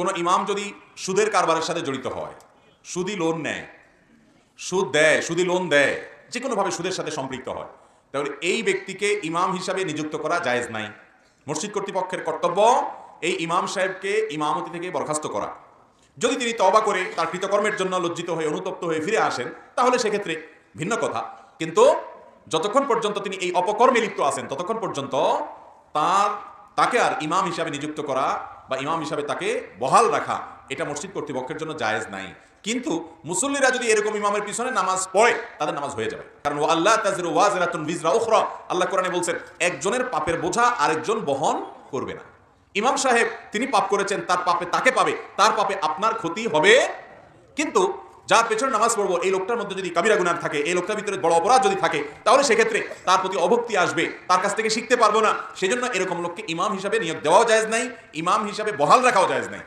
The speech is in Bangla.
কোনো ইমাম যদি সুদের কারবারের সাথে জড়িত হয়, সুদি লোন নেয়, সুদ দেয়, সুদি লোন দেয়, যে কোনোভাবে সুদের সাথে সম্পৃক্ত হয়, তাহলে এই ব্যক্তিকে ইমাম হিসাবে নিযুক্ত করা জায়েজ নাই। মসজিদ কর্তৃপক্ষের কর্তব্য এই ইমাম সাহেবকে ইমামতি থেকে বরখাস্ত করা। যদি তিনি তওবা করে তার কৃতকর্মের জন্য লজ্জিত হয়ে অনুতপ্ত হয়ে ফিরে আসেন, তাহলে সেক্ষেত্রে ভিন্ন কথা। কিন্তু যতক্ষণ পর্যন্ত তিনি এই অপকর্মে লিপ্ত আছেন, ততক্ষণ পর্যন্ত তাকে আর ইমাম হিসাবে নিযুক্ত করা বা ইমাম হিসাবে তাকে বহাল রাখা, এটা মসজিদ কর্তৃপক্ষের জন্য জায়েজ নাই। কিন্তু মুসল্লিরা যদি এরকম ইমামের পিছনে নামাজ পড়ে, তাদের নামাজ হয়ে যাবে। কারণ আল্লাহ তাজিরু ওয়াজিরাতুন বিজরা উখরা, আল্লাহ কোরআনে বলছেন একজনের পাপের বোঝা আরেকজন বহন করবে না। ইমাম সাহেব তিনি পাপ করেছেন, তার পাপে তাকে পাবে, তার পাপে আপনার ক্ষতি হবে। কিন্তু যার পেছনে নামাজ পড়বো, এই লোকটার মধ্যে যদি কাবিরা গুনাহ থাকে, এই লোকটার ভিতরে বড় অপরাধ যদি থাকে, তাহলে সেক্ষেত্রে তার প্রতি অভক্তি আসবে, তার কাছ থেকে শিখতে পারবো না। সেজন্য এরকম লোককে ইমাম হিসাবে নিয়োগ দেওয়াও জায়েজ নাই, ইমাম হিসাবে বহাল রাখাও জায়েজ নাই।